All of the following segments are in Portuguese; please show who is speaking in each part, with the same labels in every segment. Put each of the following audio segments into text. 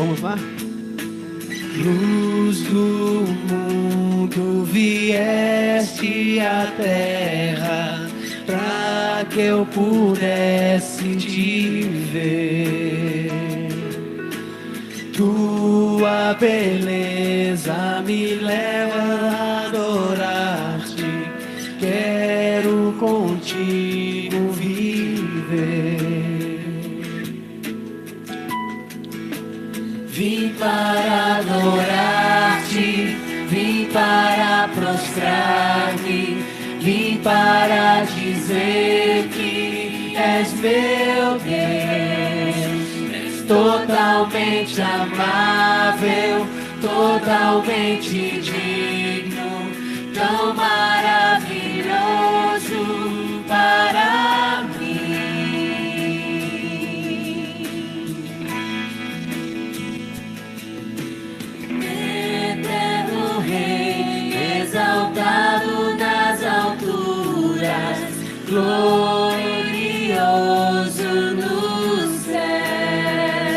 Speaker 1: Vamos lá? Luz do mundo, vieste à terra pra que eu pudesse te ver. Tua beleza me leva a adorar-te. Quero contigo viver. Vim para adorar-te, vim para prostrar-me, vim para dizer que és meu Deus. És totalmente amável, totalmente digno, tão maravilhoso para mim. Eterno Rei, exaltado nas alturas, glorioso nos céus,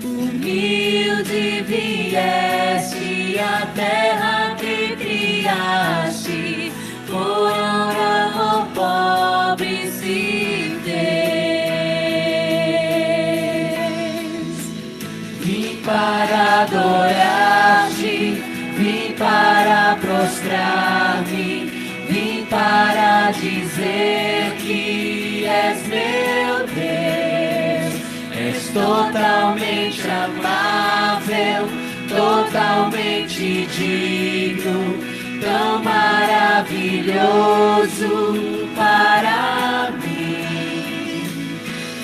Speaker 1: humilde vieste à terra que criaste, por amor pobre se fez. Vim para adorar-te, vim para prostrar-me, vim para dizer que és meu Deus. És totalmente amável, totalmente digno, tão maravilhoso para mim.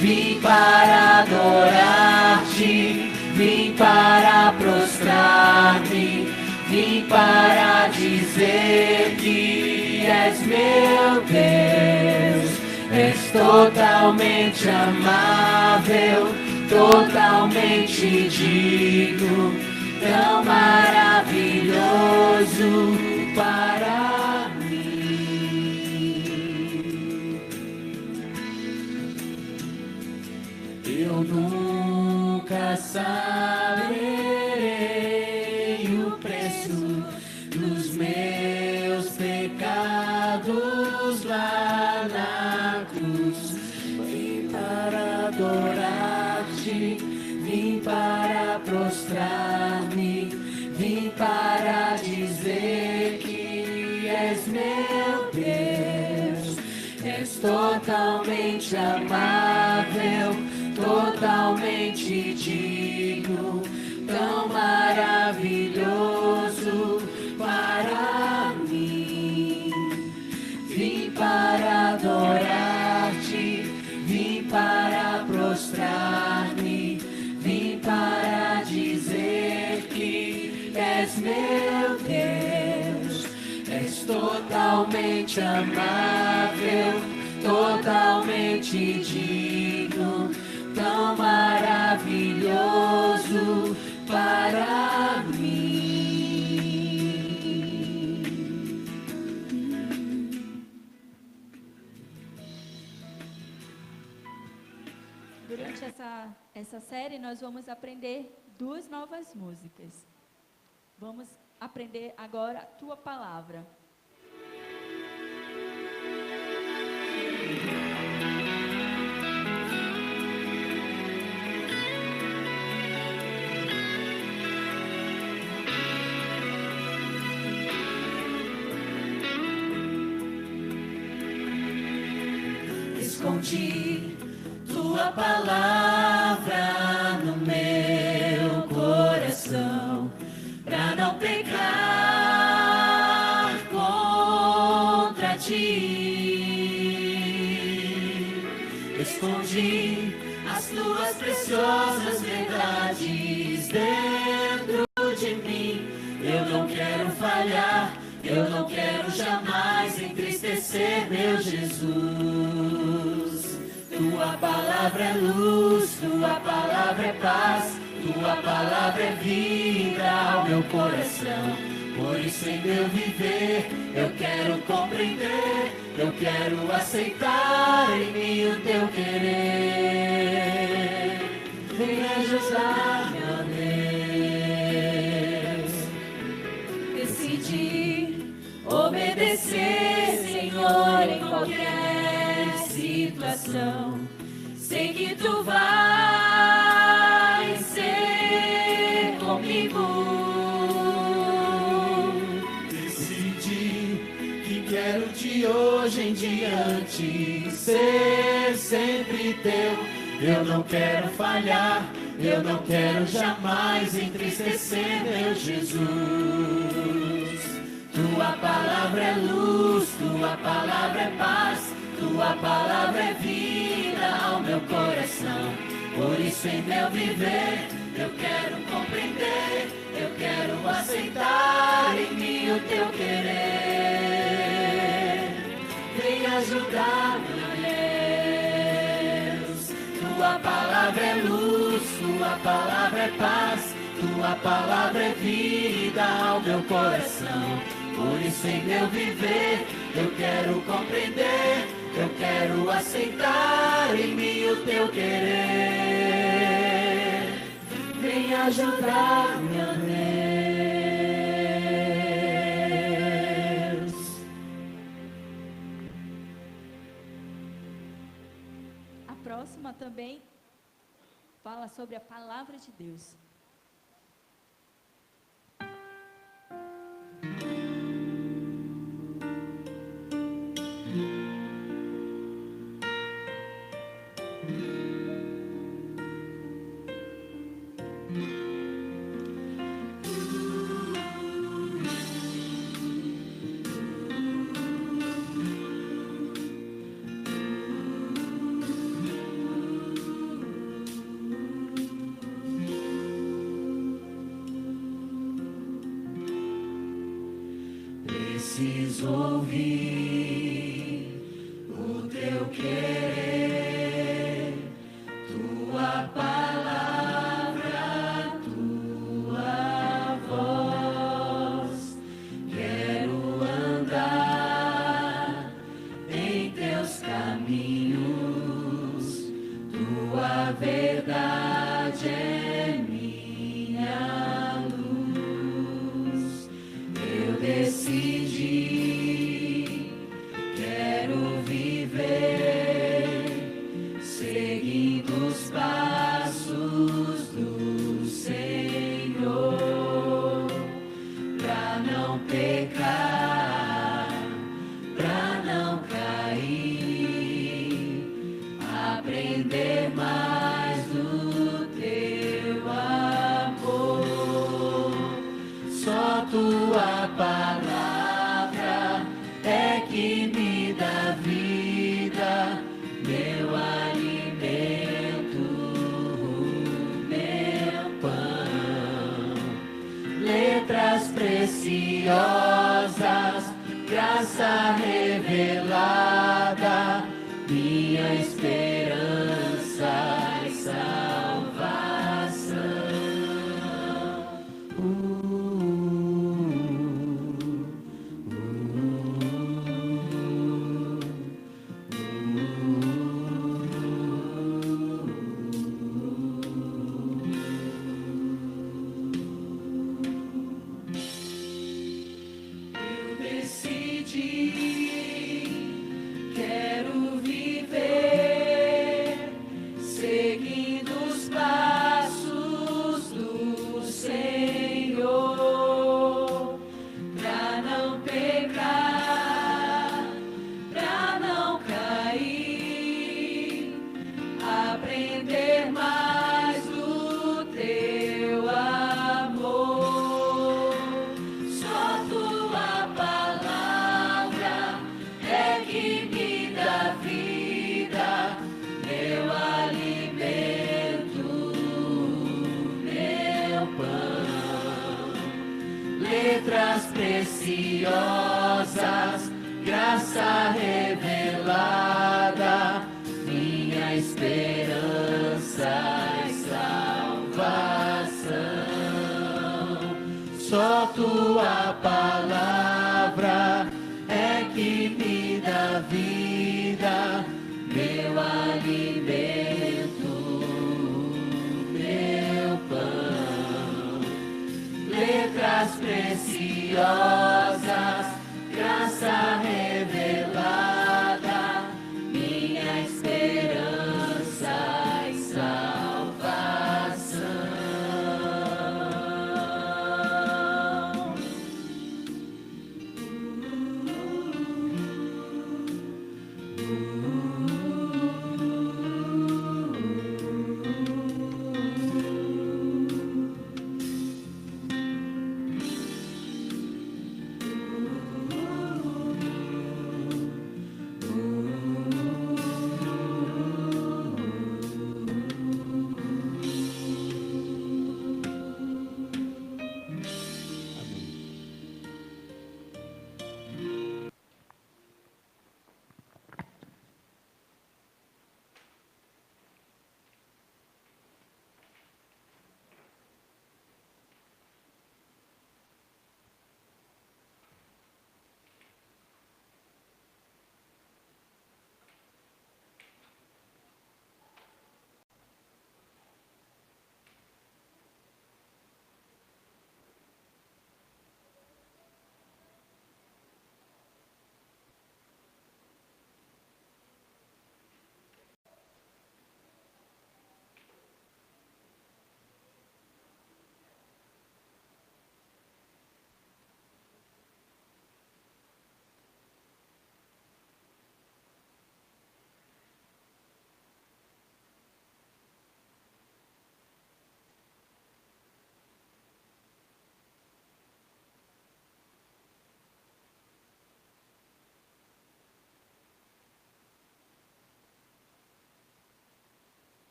Speaker 1: Vim para adorar-te, vim para prostrar-me, vim para dizer que és meu Deus. És totalmente amável, totalmente digno, tão maravilhoso para mim. Eu nunca saberei o preço dos meus pecados lá na cruz. Vim para adorar-te, vim para prostrar-me, vim para dizer que és meu Deus. És totalmente amável, totalmente digno, tão maravilhoso para mim. Vim para adorar-te, vim para prostrar-me, vim para dizer que és meu Deus. És totalmente amável, totalmente digno, tão maravilhoso para mim.
Speaker 2: Durante essa série, nós vamos aprender 2 novas músicas. Vamos aprender agora a Tua Palavra.
Speaker 3: Escondi Tua palavra no meu coração, pra não pecar contra Ti. Escondi as Tuas preciosas verdades dentro de mim. Eu não quero falhar, eu não quero jamais entristecer meu Jesus. Tua palavra é luz, Tua palavra é paz, Tua palavra é vida ao meu coração. Por isso em meu viver eu quero compreender, eu quero aceitar em mim o Teu querer.
Speaker 1: Venha ajudar-me, ó Deus. Decidi obedecer, Senhor, em qualquer situação. Sei que Tu vais ser comigo.
Speaker 3: Decidi que quero de hoje em diante ser sempre Teu. Eu não quero falhar, eu não quero jamais entristecer, meu Jesus. Tua palavra é luz, Tua palavra é paz, Tua palavra é vida ao meu coração. Por isso em meu viver eu quero compreender, eu quero aceitar em mim o Teu querer. Vem ajudar-me, Tua palavra é luz, Tua palavra é paz, Tua palavra é vida ao meu coração. Por isso em meu viver eu quero compreender, eu quero aceitar em mim o Teu querer. Vem ajudar-me, ó Deus.
Speaker 2: A próxima também fala sobre a palavra de Deus.
Speaker 3: Preciso ouvir o Teu querer, Tua palavra, Tua voz. Quero andar em Teus caminhos, Tua verdade é minha luz. Eu decidi, quero viver seguindo os passos do Senhor, pra não pecar, pra não cair, aprender mais do Teu amor. Só Tua palavra é que me dá vida, meu alimento, meu pão. Letras preciosas, graça revelada, minha esperança e salvação. Eu decidi, quero viver seguindo os passos do Senhor, pra não pecar, pra não cair, aprender mais do Teu amor. Só Tua palavra é que me dá vida, meu alimento, meu pão. Letras preciosas, graça revelada, minha esperança e salvação. Só Tua palavra é que me dá vida, meu alimento, pedras preciosas, graça revelada, minha esperança e salvação.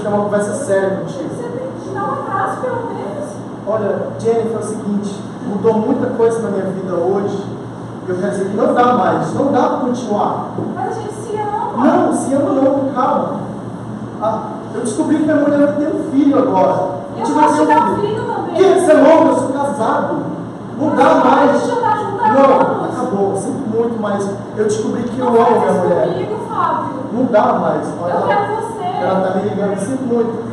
Speaker 4: Ter uma conversa séria contigo.
Speaker 5: Você tem que dar um abraço, pelo menos.
Speaker 4: Olha, Jennifer, é o seguinte, mudou muita coisa na minha vida hoje. E eu quero dizer que não dá mais, não dá para continuar.
Speaker 5: Mas a gente se ama.
Speaker 4: Não, se ama não, calma. Eu descobri que minha mulher vai ter um filho agora.
Speaker 5: Eu posso te dar um filho também.
Speaker 4: Que? Você é louco, eu sou casado. Não dá mais.
Speaker 5: A gente já tá junto há
Speaker 4: Não,
Speaker 5: anos.
Speaker 4: acabou, sinto muito, mas eu descobri que eu
Speaker 5: Não
Speaker 4: amo
Speaker 5: faz
Speaker 4: minha
Speaker 5: isso
Speaker 4: mulher.
Speaker 5: comigo, Fábio.
Speaker 4: Não dá mais. Olha
Speaker 5: Eu
Speaker 4: lá.
Speaker 5: quero você.
Speaker 4: Ela tá me ligando, sinto muito.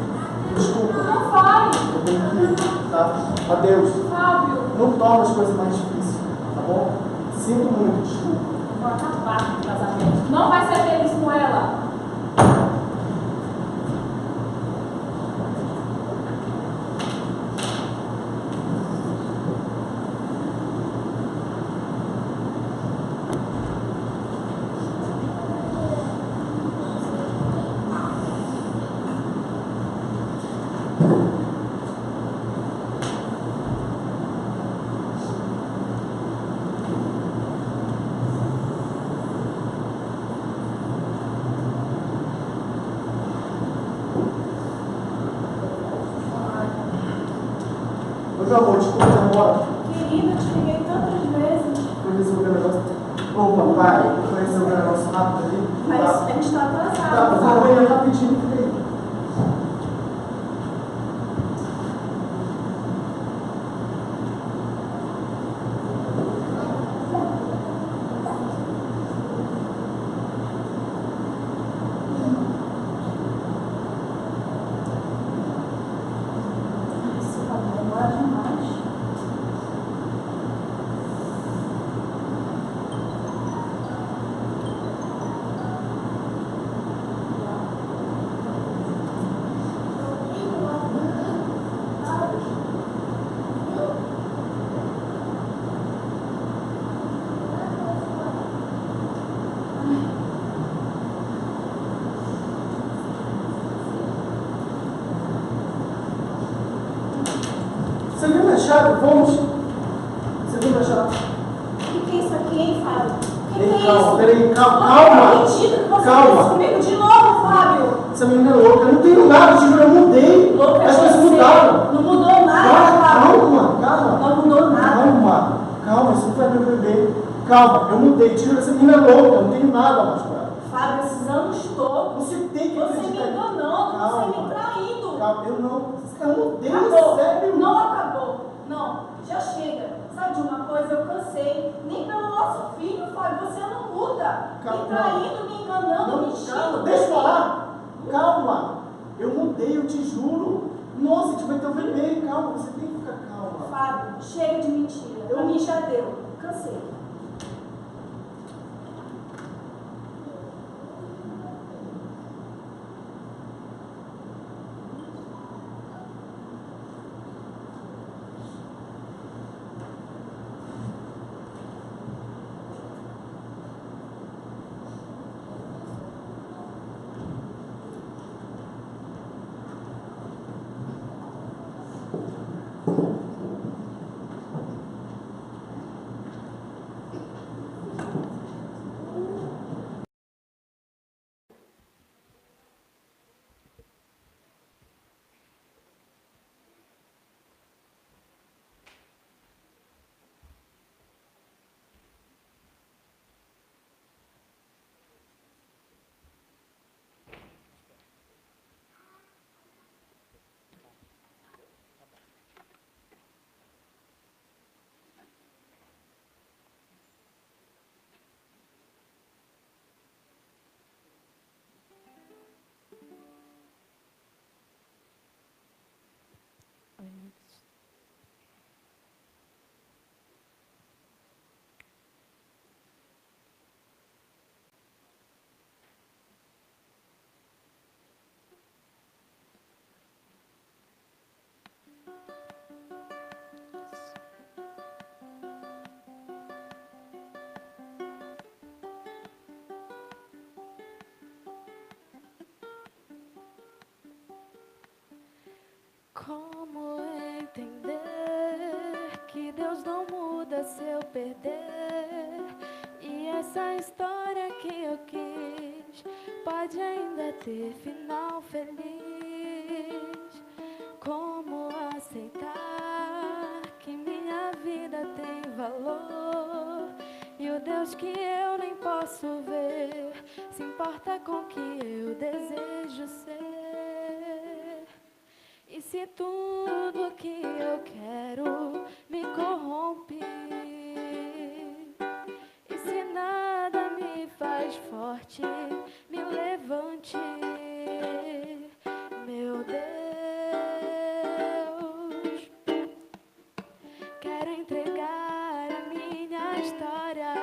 Speaker 4: Desculpa.
Speaker 5: Não faz.
Speaker 4: Eu tenho que ir, tá? Adeus.
Speaker 5: Fábio.
Speaker 4: Não torna as coisas mais difíceis, tá bom? Sinto muito, desculpa.
Speaker 5: Vou acabar com o casamento. Não vai ser feliz com ela.
Speaker 4: Meu amor, desculpa demora.
Speaker 5: Querida, eu te liguei tantas vezes.
Speaker 4: Foi resolver o negócio. Ô, papai, foi resolver o negócio rápido ali.
Speaker 5: Mas
Speaker 4: Tá.
Speaker 5: a gente tá
Speaker 4: Tá,
Speaker 5: atrasado.
Speaker 4: mas eu vou ir rapidinho, fica aí.
Speaker 5: Isso vai demorar demais.
Speaker 4: Fábio, vamos. Você vem pra chorar?
Speaker 5: O que é isso aqui, hein, Fábio? O que é
Speaker 4: Calma,
Speaker 5: isso?
Speaker 4: peraí, calma.
Speaker 5: Não acredito que você fez isso comigo de novo, Fábio.
Speaker 4: Essa menina é louca, eu não tenho nada, juro, eu mudei.
Speaker 5: Louca
Speaker 4: As coisas
Speaker 5: você.
Speaker 4: mudaram.
Speaker 5: Não mudou nada, Fábio.
Speaker 4: Calma.
Speaker 5: Não mudou nada.
Speaker 4: Calma, isso não foi meu bebê. Calma, eu mudei, juro, essa menina é louca, eu não tenho nada a mostrar.
Speaker 5: Fábio, esses anos todos,
Speaker 4: Você tem que
Speaker 5: você me
Speaker 4: acreditar.
Speaker 5: enganando,
Speaker 4: Calma.
Speaker 5: você me traindo.
Speaker 4: Calma, eu mudei,
Speaker 5: Acabou.
Speaker 4: sério.
Speaker 5: Não acabou. Não, já chega. Sabe de uma coisa? Eu cansei. Nem pelo nosso filho, Fábio, você não muda.
Speaker 4: Calma.
Speaker 5: Me traindo, me enganando, me mentindo.
Speaker 4: Calma, deixa eu falar. Calma, eu mudei, eu te juro. Nossa, a gente vai ter um bebê, calma, você tem que ficar calma.
Speaker 5: Fábio, chega de mentira. Pra mim já deu. Cansei.
Speaker 1: Como entender que Deus não muda se eu perder? E essa história que eu quis pode ainda ter final feliz. Como aceitar que minha vida tem valor? E o Deus que eu nem posso ver se importa com o que eu desejo ser. E se tudo que eu quero me corrompe? E se nada me faz forte, me levante, meu Deus. Quero entregar a minha história,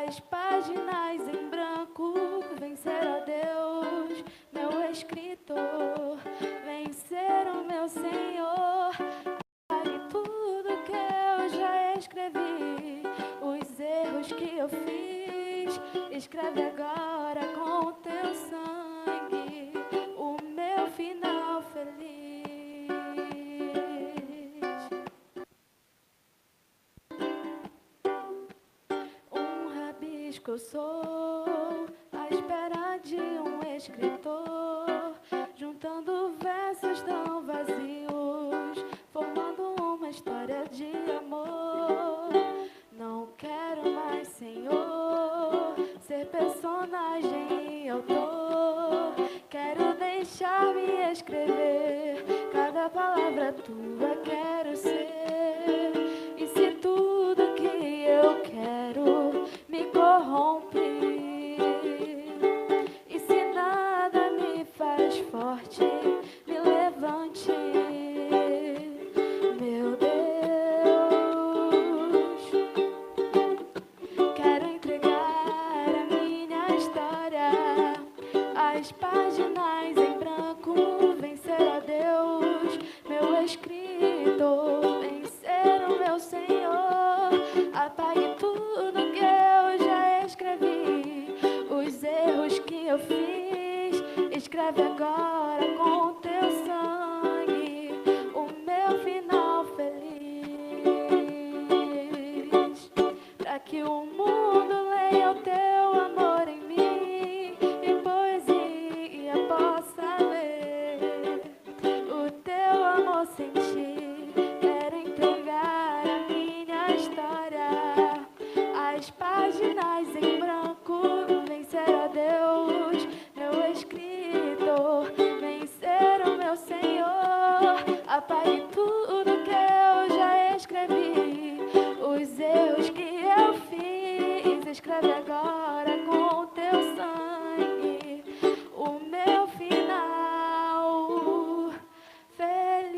Speaker 1: as páginas em branco, vencer a Deus, meu escritor. Vencer o meu Senhor, pague tudo que eu já escrevi, os erros que eu fiz, escreve agora com o teu sangue, o meu final feliz. Um rabisco eu sou, à espera de um escritor, juntando versos tão vazios, formando uma história de amor. Não quero mais, Senhor, ser personagem e autor. Quero deixar-me escrever, cada palavra tua quero ser. E se tudo que eu quero me corrompe, e se nada me faz forte, me levante, meu Deus. Quero entregar a minha história, as páginas em branco, vencer a Deus, meu escritor, vencer o meu Senhor. Apague tudo que eu já escrevi, os erros que eu fiz, escreve agora com o teu sangue, o meu final feliz. As páginas em branco, vencer a Deus, meu escritor, vencer o meu Senhor, apague tudo que eu já escrevi, os erros que eu fiz, escreve agora com o teu sangue, o meu final feliz.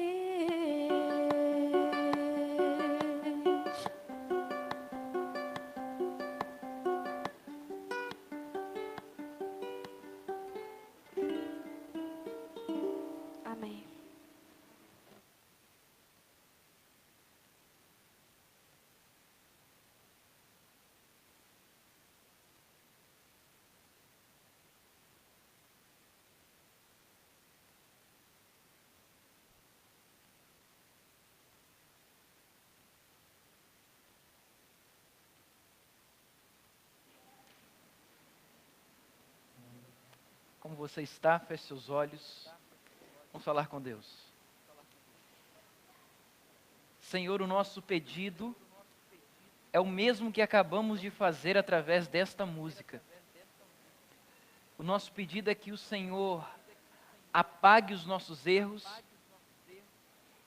Speaker 1: Amém.
Speaker 6: Como você está, feche seus olhos. Vamos falar com Deus. Senhor, o nosso pedido é o mesmo que acabamos de fazer através desta música. O nosso pedido é que o Senhor apague os nossos erros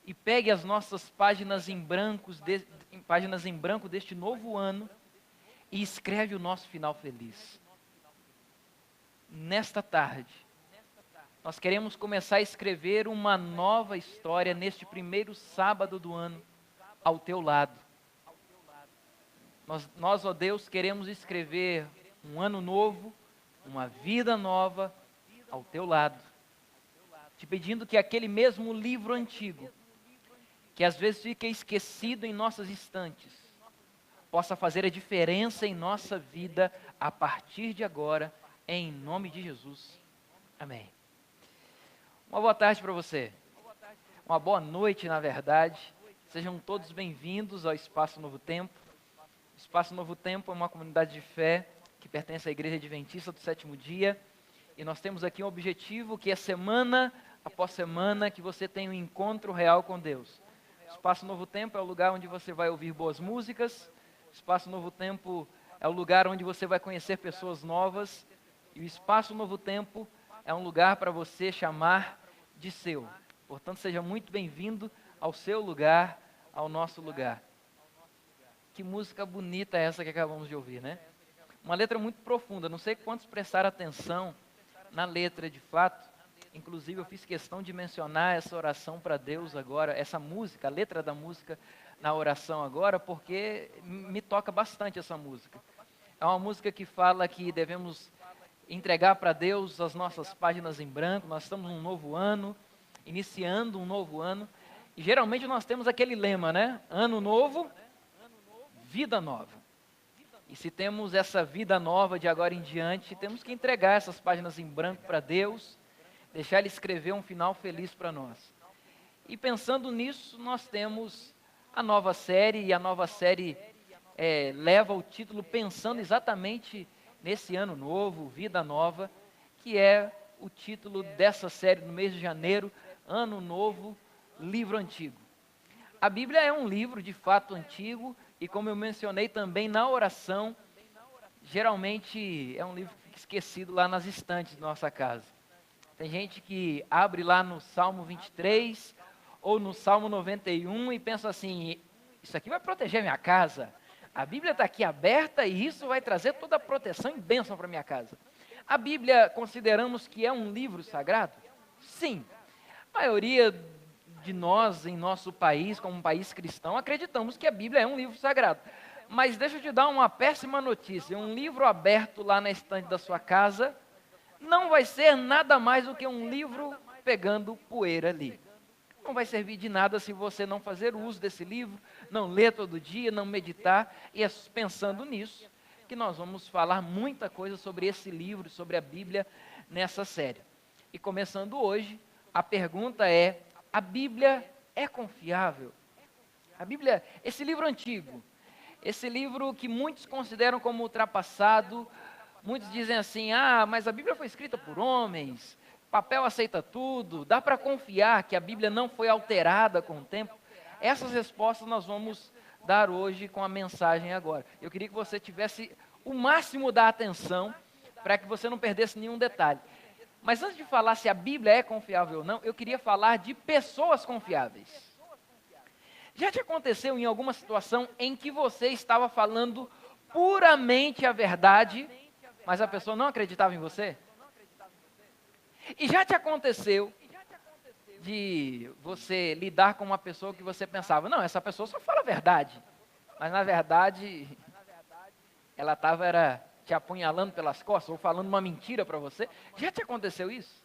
Speaker 6: e pegue as nossas páginas em branco deste novo ano e escreve o nosso final feliz. Nesta tarde, nós queremos começar a escrever uma nova história neste primeiro sábado do ano, ao teu lado. Nós, ó Deus, queremos escrever um ano novo, uma vida nova, ao teu lado. Te pedindo que aquele mesmo livro antigo, que às vezes fica esquecido em nossas estantes, possa fazer a diferença em nossa vida a partir de agora, em nome de Jesus. Amém. Uma boa tarde para você. Uma boa noite, na verdade. Sejam todos bem-vindos ao Espaço Novo Tempo. O Espaço Novo Tempo é uma comunidade de fé que pertence à Igreja Adventista do Sétimo Dia. E nós temos aqui um objetivo que é semana após semana que você tenha um encontro real com Deus. O Espaço Novo Tempo é o lugar onde você vai ouvir boas músicas. O Espaço Novo Tempo é o lugar onde você vai conhecer pessoas novas. E o Espaço Novo Tempo é um lugar para você chamar de seu. Portanto, seja muito bem-vindo ao seu lugar, ao nosso lugar. Que música bonita é essa que acabamos de ouvir, né? Uma letra muito profunda. Não sei quantos prestaram atenção na letra de fato. Inclusive, eu fiz questão de mencionar essa oração para Deus agora, essa música, a letra da música na oração agora, porque me toca bastante essa música. É uma música que fala que devemos entregar para Deus as nossas páginas em branco. Nós estamos num novo ano, iniciando um novo ano, e geralmente nós temos aquele lema, né? Ano novo, vida nova. E se temos essa vida nova de agora em diante, temos que entregar essas páginas em branco para Deus, deixar Ele escrever um final feliz para nós. E pensando nisso, nós temos a nova série, e a nova série leva o título pensando exatamente nesse ano novo, vida nova, que é o título dessa série no mês de janeiro, Ano Novo, Livro Antigo. A Bíblia é um livro de fato antigo e, como eu mencionei também na oração, geralmente é um livro que fica esquecido lá nas estantes da nossa casa. Tem gente que abre lá no Salmo 23 ou no Salmo 91 e pensa assim, isso aqui vai proteger minha casa. A Bíblia está aqui aberta e isso vai trazer toda a proteção e bênção para minha casa. A Bíblia, consideramos que é um livro sagrado? Sim. A maioria de nós, em nosso país, como um país cristão, acreditamos que a Bíblia é um livro sagrado. Mas deixa eu te dar uma péssima notícia. Um livro aberto lá na estante da sua casa não vai ser nada mais do que um livro pegando poeira ali. Não vai servir de nada se você não fazer uso desse livro, não ler todo dia, não meditar. E é pensando nisso que nós vamos falar muita coisa sobre esse livro, sobre a Bíblia, nessa série. E começando hoje, a pergunta é, a Bíblia é confiável? A Bíblia, esse livro antigo, esse livro que muitos consideram como ultrapassado, muitos dizem assim, mas a Bíblia foi escrita por homens, papel aceita tudo, dá para confiar que a Bíblia não foi alterada com o tempo? Essas respostas nós vamos dar hoje com a mensagem agora. Eu queria que você tivesse o máximo da atenção para que você não perdesse nenhum detalhe. Mas antes de falar se a Bíblia é confiável ou não, eu queria falar de pessoas confiáveis. Já te aconteceu em alguma situação em que você estava falando puramente a verdade, mas a pessoa não acreditava em você? E já te aconteceu de você lidar com uma pessoa que você pensava, não, essa pessoa só fala a verdade, mas na verdade ela estava te apunhalando pelas costas ou falando uma mentira para você? Já te aconteceu isso?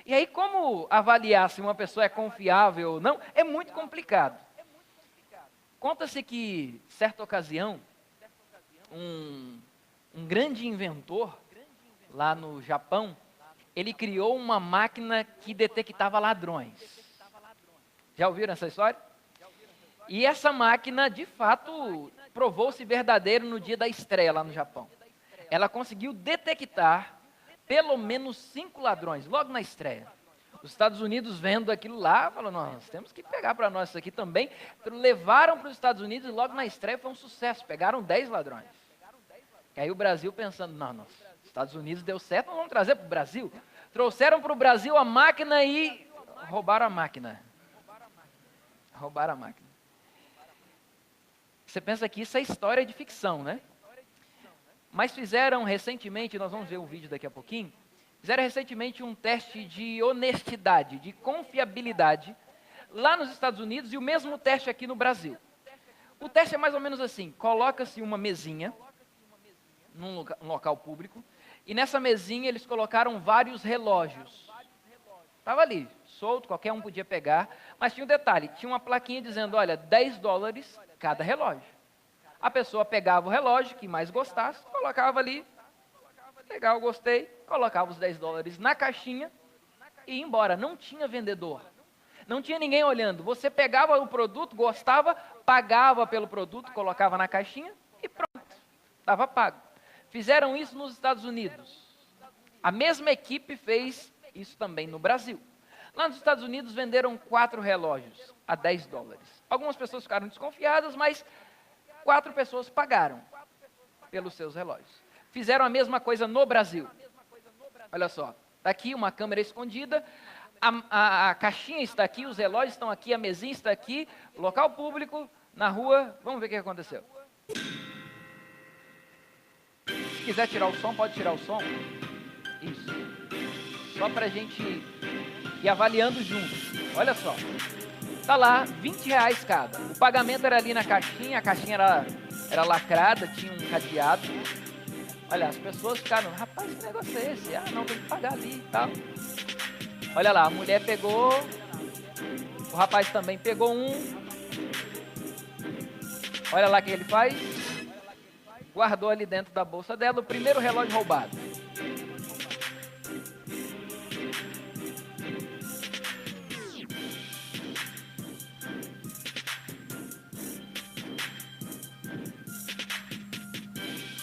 Speaker 6: E aí, como avaliar se uma pessoa é confiável ou não, é muito complicado. Conta-se que, certa ocasião, um grande inventor lá no Japão, ele criou uma máquina que detectava ladrões. Já ouviram essa história? E essa máquina, de fato, provou-se verdadeira no dia da estreia lá no Japão. Ela conseguiu detectar pelo menos 5 ladrões, logo na estreia. Os Estados Unidos, vendo aquilo lá, falaram, nós temos que pegar para nós isso aqui também. Levaram para os Estados Unidos e logo na estreia foi um sucesso, pegaram 10 ladrões. E aí o Brasil pensando, não, Estados Unidos deu certo, nós vamos trazer para o Brasil. Trouxeram para o Brasil a máquina e roubaram a máquina. Roubaram a máquina. Você pensa que isso é história de ficção, né? Mas fizeram recentemente, nós vamos ver o vídeo daqui a pouquinho, fizeram recentemente um teste de honestidade, de confiabilidade, lá nos Estados Unidos e o mesmo teste aqui no Brasil. O teste é mais ou menos assim, coloca-se uma mesinha, num local público, e nessa mesinha eles colocaram vários relógios. Estava ali, solto, qualquer um podia pegar, mas tinha um detalhe, tinha uma plaquinha dizendo, olha, $10 cada relógio. A pessoa pegava o relógio que mais gostasse, colocava ali, legal, gostei, colocava os $10 na caixinha e ia embora. Não tinha vendedor, não tinha ninguém olhando. Você pegava o produto, gostava, pagava pelo produto, colocava na caixinha e pronto, estava pago. Fizeram isso nos Estados Unidos. A mesma equipe fez isso também no Brasil. Lá nos Estados Unidos venderam 4 relógios a $10. Algumas pessoas ficaram desconfiadas, mas 4 pessoas pagaram pelos seus relógios. Fizeram a mesma coisa no Brasil. Olha só, está aqui uma câmera escondida, a caixinha está aqui, os relógios estão aqui, a mesinha está aqui, local público, na rua. Vamos ver o que aconteceu. Se quiser tirar o som, pode tirar o som. Isso. Só para a gente ir avaliando juntos. Olha só. Está lá, R$20 cada. O pagamento era ali na caixinha, a caixinha era lacrada, tinha um cadeado. Olha, as pessoas ficaram, rapaz, que negócio é esse? Ah, não, tem que pagar ali e tal. Olha lá, a mulher pegou, o rapaz também pegou um. Olha lá o que ele faz. Guardou ali dentro da bolsa dela o primeiro relógio roubado.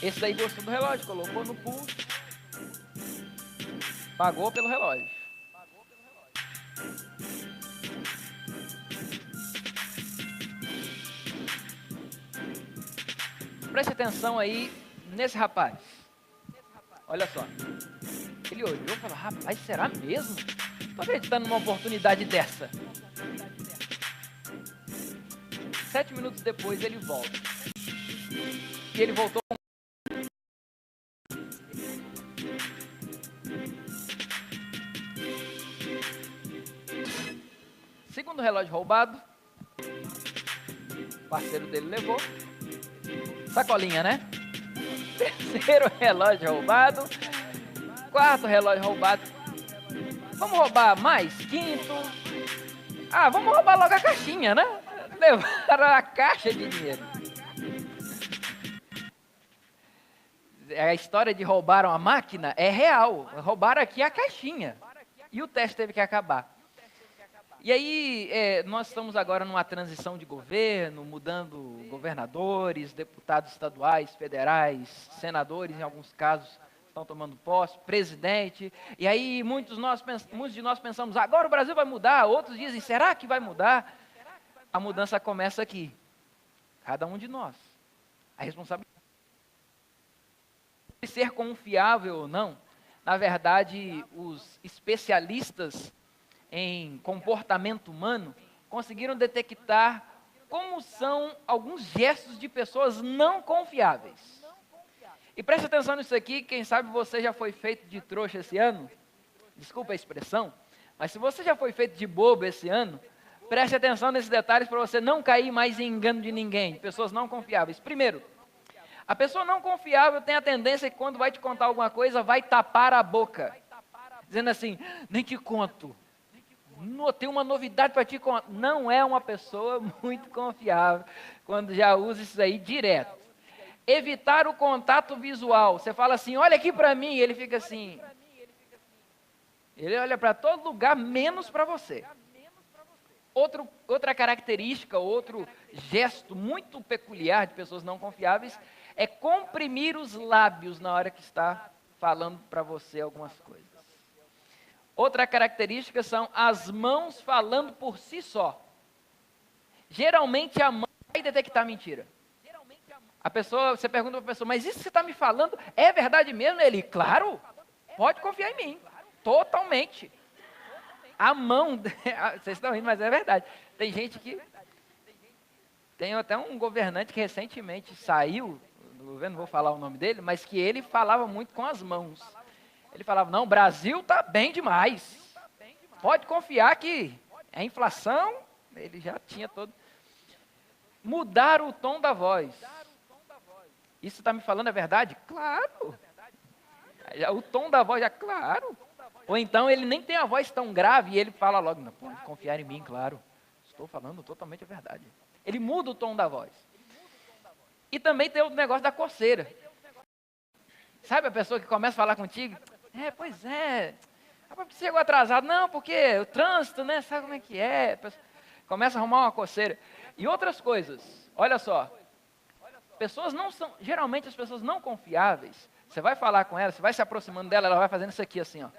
Speaker 6: Esse daí gostou do relógio, colocou no pulso, pagou pelo relógio. Preste atenção aí nesse rapaz. Olha só. Ele olhou e falou, rapaz, será mesmo? Estou acreditando numa oportunidade dessa. 7 minutos depois ele volta. E ele voltou com segundo relógio roubado, o parceiro dele levou. Sacolinha, né? Terceiro relógio roubado. Quarto relógio roubado. Vamos roubar mais? Quinto. Ah, vamos roubar logo a caixinha, né? Levaram a caixa de dinheiro. A história de roubaram a máquina é real. Roubaram aqui a caixinha. E o teste teve que acabar. E aí, nós estamos agora numa transição de governo, mudando governadores, deputados estaduais, federais, senadores, em alguns casos, estão tomando posse, presidente. E aí, muitos de nós pensamos, agora o Brasil vai mudar. Outros dizem, será que vai mudar? A mudança começa aqui. Cada um de nós. A responsabilidade de ser confiável ou não, na verdade, os especialistas em comportamento humano conseguiram detectar como são alguns gestos de pessoas não confiáveis. E preste atenção nisso aqui, quem sabe você já foi feito de trouxa esse ano, desculpa a expressão, mas se você já foi feito de bobo esse ano, preste atenção nesses detalhes para você não cair mais em engano de ninguém, de pessoas não confiáveis. Primeiro, a pessoa não confiável tem a tendência que quando vai te contar alguma coisa, vai tapar a boca, dizendo assim, nem te conto, tenho uma novidade para te contar. Não é uma pessoa muito confiável, quando já usa isso aí direto. Evitar o contato visual. Você fala assim, olha aqui para mim, e ele fica assim. Ele olha para todo lugar, menos para você. Outra característica, outro gesto muito peculiar de pessoas não confiáveis é comprimir os lábios na hora que está falando para você algumas coisas. Outra característica são as mãos falando por si só. Geralmente a mão vai detectar mentira. A pessoa, você pergunta para a pessoa, mas isso que você está me falando é verdade mesmo? Ele, claro, pode confiar em mim, totalmente. A mão, vocês estão rindo, mas é verdade. Tem gente que, tem até um governante que recentemente saiu do governo, não vou falar o nome dele, mas que ele falava muito com as mãos. Ele falava, não, o Brasil está bem demais, pode confiar que a inflação, ele já tinha todo. Mudar o tom da voz. Isso está me falando a verdade? Claro. O tom da voz é claro. Ou então ele nem tem a voz tão grave e ele fala logo, não, pode confiar em mim, claro. Estou falando totalmente a verdade. Ele muda o tom da voz. E também tem o negócio da coceira. Sabe a pessoa que começa a falar contigo? Pois é. Por que você chegou atrasado? Não, porque o trânsito, né? Sabe como é que é? Começa a arrumar uma coceira. E outras coisas. Olha só. Pessoas não são, geralmente as pessoas não confiáveis, você vai falar com ela, você vai se aproximando dela, ela vai fazendo isso aqui assim, ó.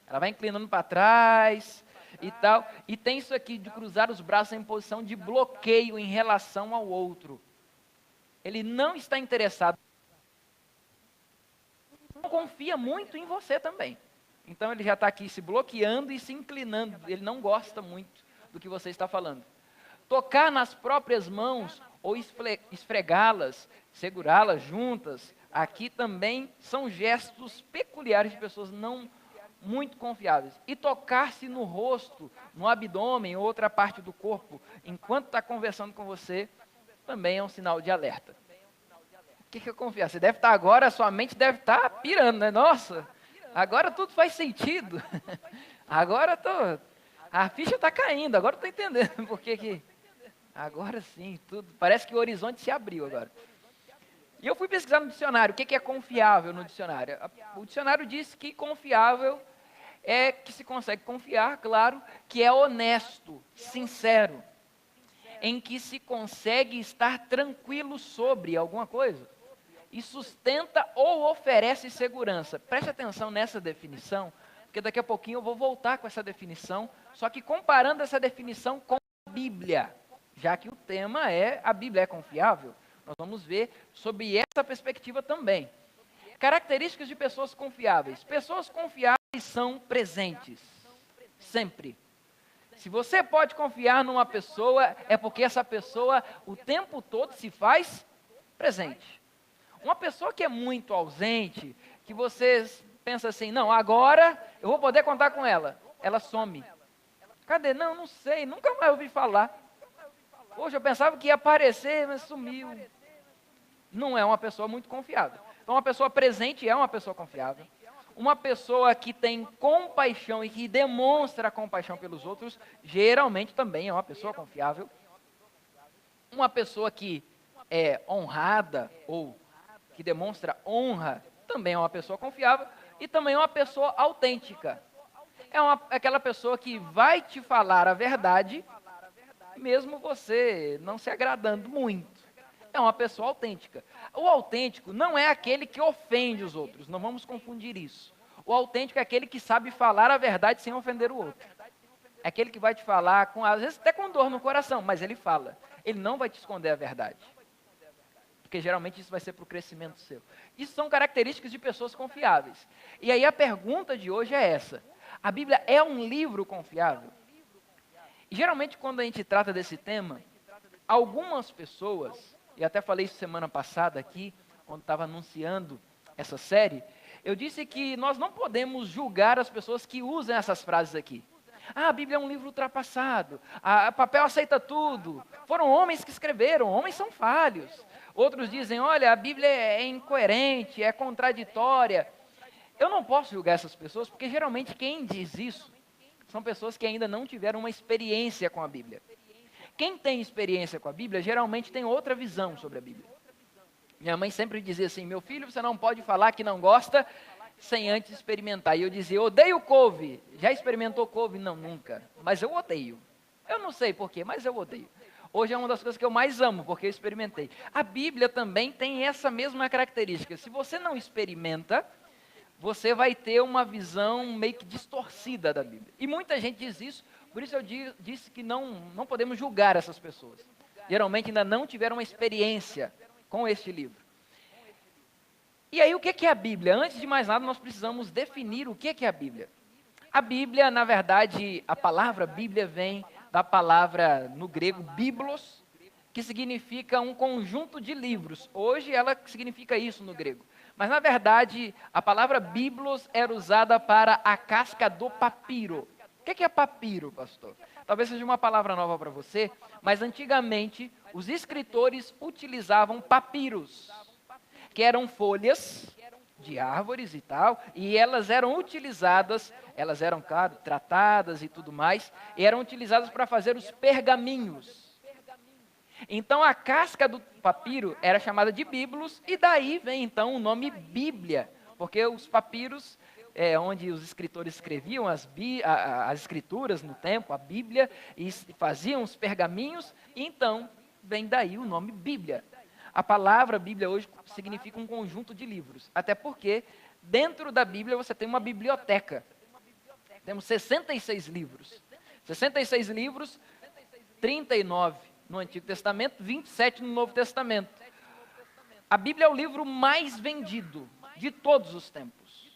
Speaker 6: Ela vai inclinando para trás e tal. E tem isso aqui de cruzar os braços em posição de bloqueio em relação ao outro. Ele não está interessado. Não confia muito em você também. Então ele já está aqui se bloqueando e se inclinando. Ele não gosta muito do que você está falando. Tocar nas próprias mãos ou esfregá-las, segurá-las juntas, aqui também são gestos peculiares de pessoas não muito confiáveis. E tocar-se no rosto, no abdômen ou outra parte do corpo, enquanto está conversando com você, também é um sinal de alerta. O que é confiar? Você deve estar agora, sua mente deve estar pirando, né? Nossa, agora tudo faz sentido. Agora a ficha está caindo, agora estou entendendo por que... Agora sim, tudo. Parece que o horizonte se abriu agora. E eu fui pesquisar no dicionário, o que é confiável no dicionário? O dicionário diz que confiável é que se consegue confiar, claro, que é honesto, sincero, em que se consegue estar tranquilo sobre alguma coisa e sustenta ou oferece segurança. Preste atenção nessa definição, porque daqui a pouquinho eu vou voltar com essa definição, só que comparando essa definição com a Bíblia. Já que o tema é, a Bíblia é confiável, nós vamos ver sobre essa perspectiva também. Características de pessoas confiáveis. Pessoas confiáveis são presentes, sempre. Se você pode confiar numa pessoa, é porque essa pessoa o tempo todo se faz presente. Uma pessoa que é muito ausente, que você pensa assim, não, agora eu vou poder contar com ela, ela some. Cadê? Não sei, nunca mais ouvi falar. Hoje eu pensava que ia aparecer, mas sumiu. Não é uma pessoa muito confiável. Então, uma pessoa presente é uma pessoa confiável. Uma pessoa que tem compaixão e que demonstra compaixão pelos outros, geralmente também é uma pessoa confiável. Uma pessoa que é honrada ou que demonstra honra, também é uma pessoa confiável. E também é uma pessoa autêntica. É aquela pessoa que vai te falar a verdade, mesmo você não se agradando muito. É uma pessoa autêntica. O autêntico não é aquele que ofende os outros, não vamos confundir isso. O autêntico é aquele que sabe falar a verdade sem ofender o outro. É aquele que vai te falar, às vezes até com dor no coração, mas ele fala. Ele não vai te esconder a verdade. porque geralmente isso vai ser para o crescimento seu. Isso são características de pessoas confiáveis. E aí a pergunta de hoje é essa: a Bíblia é um livro confiável? E geralmente quando a gente trata desse tema, algumas pessoas, e até falei isso semana passada aqui, quando estava anunciando essa série, eu disse que nós não podemos julgar as pessoas que usam essas frases aqui. Ah, a Bíblia é um livro ultrapassado, a papel aceita tudo, foram homens que escreveram, homens são falhos. Outros dizem, olha, a Bíblia é incoerente, é contraditória. Eu não posso julgar essas pessoas, porque geralmente quem diz isso são pessoas que ainda não tiveram uma experiência com a Bíblia. Quem tem experiência com a Bíblia, geralmente tem outra visão sobre a Bíblia. Minha mãe sempre dizia assim, meu filho, você não pode falar que não gosta sem antes experimentar. E eu dizia, odeio couve. Já experimentou couve? Não, nunca. Mas eu odeio. Eu não sei porquê, mas eu odeio. Hoje é uma das coisas que eu mais amo, porque eu experimentei. A Bíblia também tem essa mesma característica. Se você não experimenta, você vai ter uma visão meio que distorcida da Bíblia. E muita gente diz isso, por isso eu disse que não podemos julgar essas pessoas. Geralmente ainda não tiveram uma experiência com este livro. E aí o que é a Bíblia? Antes de mais nada, nós precisamos definir o que é a Bíblia. A Bíblia, na verdade, a palavra Bíblia vem da palavra no grego biblos, que significa um conjunto de livros. Hoje ela significa isso no grego. Mas, na verdade, a palavra biblos era usada para a casca do papiro. O que é papiro, pastor? Talvez seja uma palavra nova para você, mas antigamente os escritores utilizavam papiros, que eram folhas de árvores e tal, e elas eram utilizadas, elas eram, claro, tratadas e tudo mais, e eram utilizadas para fazer os pergaminhos. Então a casca do papiro era chamada de biblos, e daí vem então o nome Bíblia, porque os papiros, onde os escritores escreviam as escrituras no tempo, a Bíblia, e faziam os pergaminhos, e então vem daí o nome Bíblia. A palavra Bíblia hoje significa um conjunto de livros, até porque dentro da Bíblia você tem uma biblioteca. Temos 66 livros. 66 livros, 39 no Antigo Testamento, 27 no Novo Testamento. A Bíblia é o livro mais vendido de todos os tempos.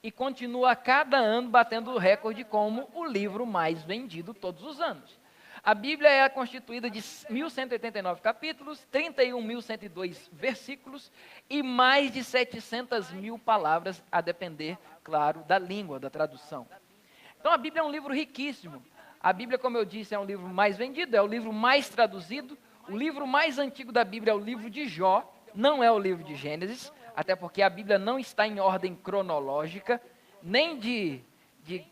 Speaker 6: E continua a cada ano batendo o recorde como o livro mais vendido todos os anos. A Bíblia é constituída de 1.189 capítulos, 31.102 versículos e mais de 700.000 palavras, a depender, claro, da língua, da tradução. Então a Bíblia é um livro riquíssimo. A Bíblia, como eu disse, é um livro mais vendido, é o livro mais traduzido. O livro mais antigo da Bíblia é o livro de Jó, não é o livro de Gênesis, até porque a Bíblia não está em ordem cronológica, nem de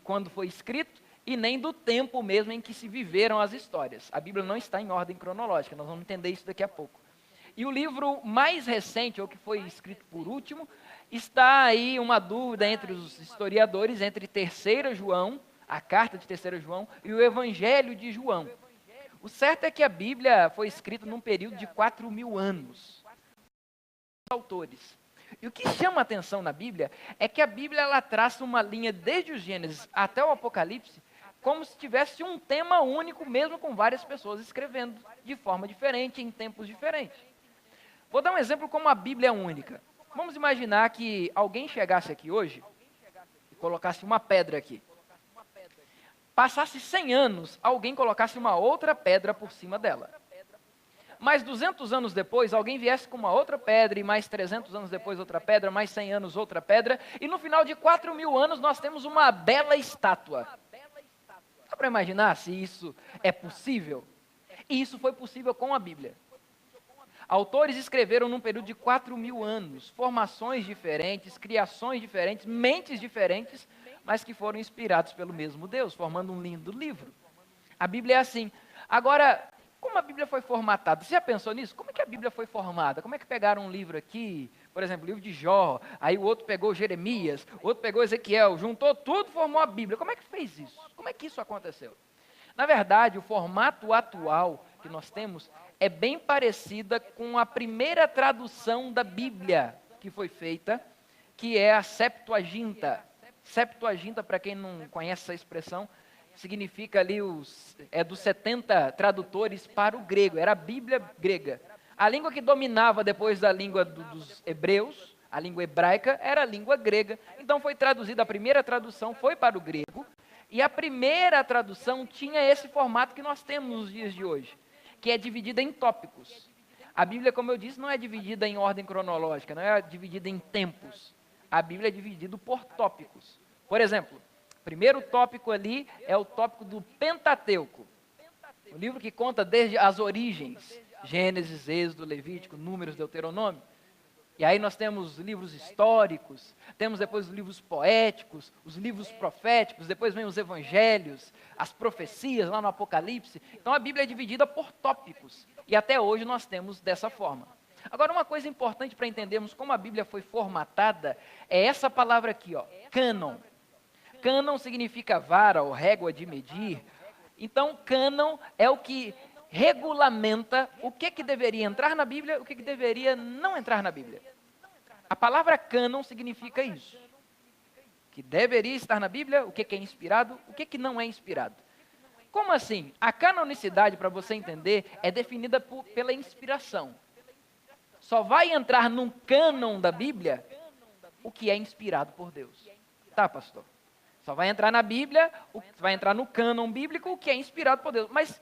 Speaker 6: quando foi escrito, e nem do tempo mesmo em que se viveram as histórias. A Bíblia não está em ordem cronológica, nós vamos entender isso daqui a pouco. E o livro mais recente, ou que foi escrito por último, está aí uma dúvida entre os historiadores, entre 3ª João, a carta de 3ª João, e o Evangelho de João. O certo é que a Bíblia foi escrita num período de 4.000 anos. Autores. E o que chama a atenção na Bíblia é que a Bíblia ela traça uma linha desde o Gênesis até o Apocalipse, como se tivesse um tema único, mesmo com várias pessoas escrevendo de forma diferente, em tempos diferentes. Vou dar um exemplo como a Bíblia é única. Vamos imaginar que alguém chegasse aqui hoje e colocasse uma pedra aqui. Passasse 100 anos, alguém colocasse uma outra pedra por cima dela. Mais 200 anos depois, alguém viesse com uma outra pedra, e mais 300 anos depois outra pedra, mais 100 anos outra pedra, e no final de 4.000 anos nós temos uma bela estátua. Dá para imaginar se isso é possível? E isso foi possível com a Bíblia. Autores escreveram num período de 4.000 anos, formações diferentes, criações diferentes, mentes diferentes, mas que foram inspirados pelo mesmo Deus, formando um lindo livro. A Bíblia é assim. Agora, como a Bíblia foi formatada? Você já pensou nisso? Como é que a Bíblia foi formada? Como é que pegaram um livro aqui, por exemplo, o livro de Jó, aí o outro pegou Jeremias, o outro pegou Ezequiel, juntou tudo, formou a Bíblia. Como é que fez isso? Como é que isso aconteceu? Na verdade, o formato atual que nós temos é bem parecida com a primeira tradução da Bíblia que foi feita, que é a Septuaginta. Septuaginta, para quem não conhece essa expressão, significa ali dos 70 tradutores para o grego, era a Bíblia grega. A língua que dominava depois da língua dos hebreus, a língua hebraica, era a língua grega. Então foi traduzida, a primeira tradução foi para o grego, e a primeira tradução tinha esse formato que nós temos nos dias de hoje, que é dividida em tópicos. A Bíblia, como eu disse, não é dividida em ordem cronológica, não é dividida em tempos. A Bíblia é dividida por tópicos. Por exemplo, o primeiro tópico ali é o tópico do Pentateuco, o livro que conta desde as origens, Gênesis, Êxodo, Levítico, Números, Deuteronômio. E aí nós temos livros históricos, temos depois os livros poéticos, os livros proféticos, depois vem os evangelhos, as profecias lá no Apocalipse. Então a Bíblia é dividida por tópicos, e até hoje nós temos dessa forma. Agora, uma coisa importante para entendermos como a Bíblia foi formatada é essa palavra aqui, ó, cânon. Cânon significa vara ou régua de medir. Então, cânon é o que regulamenta o que deveria entrar na Bíblia, o que deveria não entrar na Bíblia. A palavra cânon significa isso. Que deveria estar na Bíblia, o que é inspirado, o que não é inspirado. Como assim? A canonicidade, para você entender, é definida pela inspiração. Só vai entrar num cânon da Bíblia o que é inspirado por Deus. Tá, pastor? Só vai entrar na Bíblia, vai entrar no cânon bíblico o que é inspirado por Deus. Mas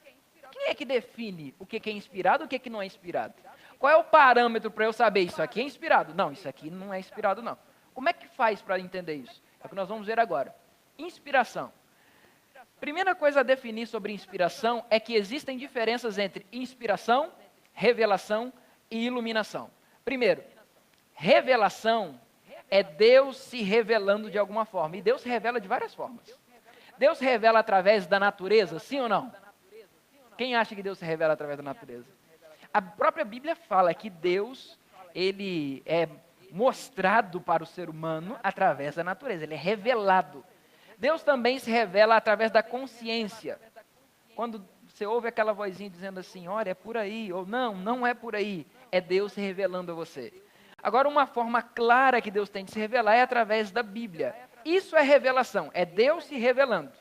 Speaker 6: quem é que define o que é inspirado e o que não é inspirado? Qual é o parâmetro para eu saber isso aqui é inspirado? Não, isso aqui não é inspirado não. Como é que faz para entender isso? É o que nós vamos ver agora. Inspiração. Primeira coisa a definir sobre inspiração é que existem diferenças entre inspiração, revelação e iluminação. Primeiro, revelação é Deus se revelando de alguma forma. E Deus se revela de várias formas. Deus se revela através da natureza, sim ou não? Quem acha que Deus se revela através da natureza? A própria Bíblia fala que Deus, ele é mostrado para o ser humano através da natureza. Ele é revelado. Deus também se revela através da consciência. Quando você ouve aquela vozinha dizendo assim, olha, é por aí, ou não, não é por aí. É Deus se revelando a você. Agora, uma forma clara que Deus tem de se revelar é através da Bíblia. Isso é revelação, é Deus se revelando.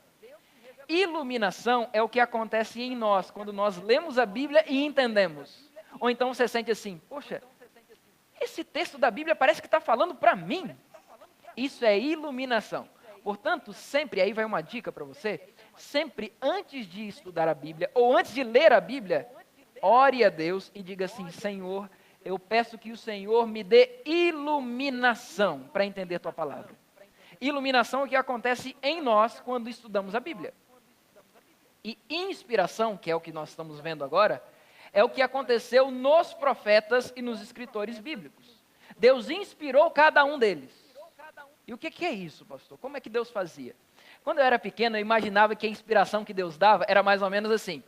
Speaker 6: Iluminação é o que acontece em nós, quando nós lemos a Bíblia e entendemos. Ou então você sente assim, poxa, esse texto da Bíblia parece que está falando para mim. Isso é iluminação. Portanto, sempre, aí vai uma dica para você, sempre antes de estudar a Bíblia, ou antes de ler a Bíblia, ore a Deus e diga assim, Senhor, eu peço que o Senhor me dê iluminação para entender tua palavra. Iluminação é o que acontece em nós quando estudamos a Bíblia. E inspiração, que é o que nós estamos vendo agora, é o que aconteceu nos profetas e nos escritores bíblicos. Deus inspirou cada um deles. E o que é isso, pastor? Como é que Deus fazia? Quando eu era pequeno, eu imaginava que a inspiração que Deus dava era mais ou menos assim.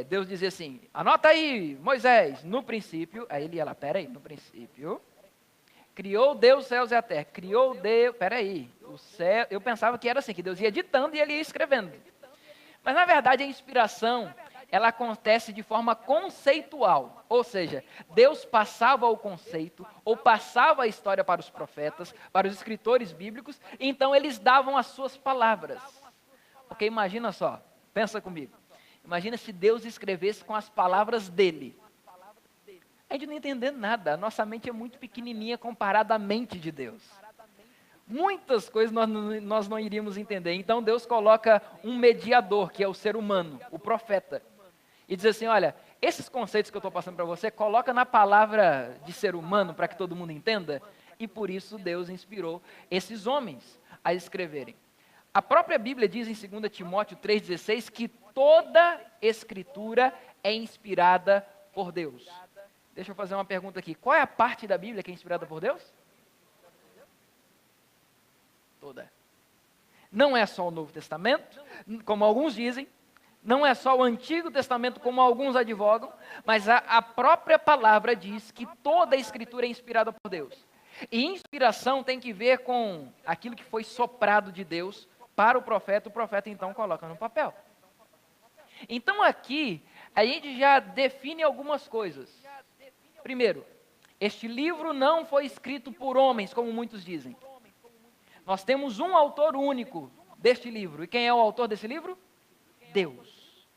Speaker 6: Deus dizia assim, anota aí, Moisés, no princípio, aí ele ia lá, peraí, no princípio, criou Deus os céus e a terra, criou Deus, peraí, o céu, eu pensava que era assim, que Deus ia ditando e ele ia escrevendo. Mas na verdade a inspiração, ela acontece de forma conceitual, ou seja, Deus passava o conceito, ou passava a história para os profetas, para os escritores bíblicos, e então eles davam as suas palavras. Porque imagina só, pensa comigo, imagina se Deus escrevesse com as palavras dele. A gente não entende nada, a nossa mente é muito pequenininha comparada à mente de Deus. Muitas coisas nós não iríamos entender. Então Deus coloca um mediador, que é o ser humano, o profeta. E diz assim, olha, esses conceitos que eu estou passando para você, coloca na palavra de ser humano para que todo mundo entenda. E por isso Deus inspirou esses homens a escreverem. A própria Bíblia diz em 2 Timóteo 3,16 que toda escritura é inspirada por Deus. Deixa eu fazer uma pergunta aqui. Qual é a parte da Bíblia que é inspirada por Deus? Toda. Não é só o Novo Testamento, como alguns dizem, não é só o Antigo Testamento, como alguns advogam, mas a própria palavra diz que toda a Escritura é inspirada por Deus. E inspiração tem que ver com aquilo que foi soprado de Deus para o profeta então coloca no papel. Então aqui, a gente já define algumas coisas. Primeiro, este livro não foi escrito por homens, como muitos dizem. Nós temos um autor único deste livro. E quem é o autor desse livro? Deus.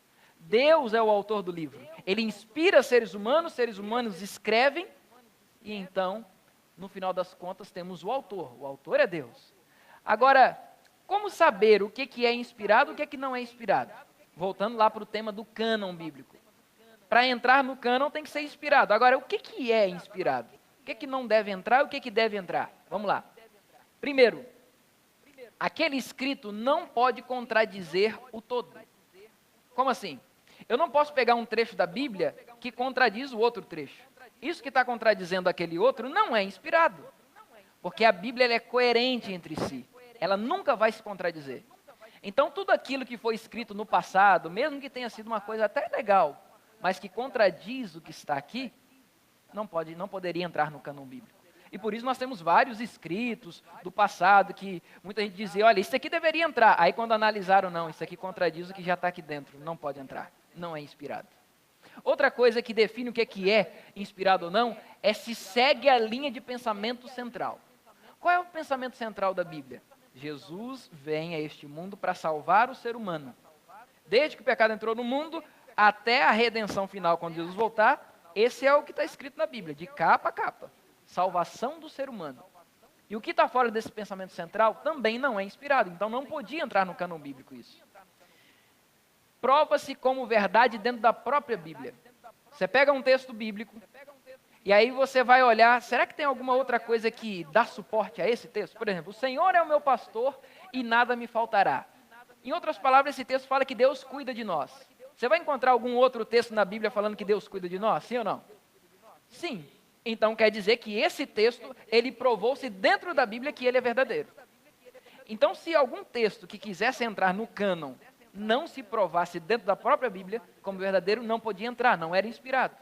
Speaker 6: Deus é o autor do livro. Ele inspira seres humanos escrevem, e então, no final das contas, temos o autor. O autor é Deus. Agora, como saber o que é inspirado e o que não é inspirado? Voltando lá para o tema do cânon bíblico. Para entrar no cânon tem que ser inspirado. Agora, o que é inspirado? O que não deve entrar e o que deve entrar? Vamos lá. Primeiro, aquele escrito não pode contradizer o todo. Como assim? Eu não posso pegar um trecho da Bíblia que contradiz o outro trecho. Isso que está contradizendo aquele outro não é inspirado. Porque a Bíblia ela é coerente entre si. Ela nunca vai se contradizer. Então, tudo aquilo que foi escrito no passado, mesmo que tenha sido uma coisa até legal, mas que contradiz o que está aqui, não poderia entrar no cânon bíblico. E por isso nós temos vários escritos do passado que muita gente dizia, olha, isso aqui deveria entrar. Aí quando analisaram, não, isso aqui contradiz o que já está aqui dentro, não pode entrar, não é inspirado. Outra coisa que define o que é inspirado ou não, é se segue a linha de pensamento central. Qual é o pensamento central da Bíblia? Jesus vem a este mundo para salvar o ser humano. Desde que o pecado entrou no mundo, até a redenção final, quando Jesus voltar, esse é o que está escrito na Bíblia, de capa a capa. Salvação do ser humano. E o que está fora desse pensamento central também não é inspirado, então não podia entrar no cânon bíblico isso. Prova-se como verdade dentro da própria Bíblia. Você pega um texto bíblico, e aí você vai olhar, será que tem alguma outra coisa que dá suporte a esse texto? Por exemplo, o Senhor é o meu pastor e nada me faltará. Em outras palavras, esse texto fala que Deus cuida de nós. Você vai encontrar algum outro texto na Bíblia falando que Deus cuida de nós? Sim ou não? Sim. Então quer dizer que esse texto, ele provou-se dentro da Bíblia que ele é verdadeiro. Então se algum texto que quisesse entrar no cânon não se provasse dentro da própria Bíblia como verdadeiro, não podia entrar, não era inspirado.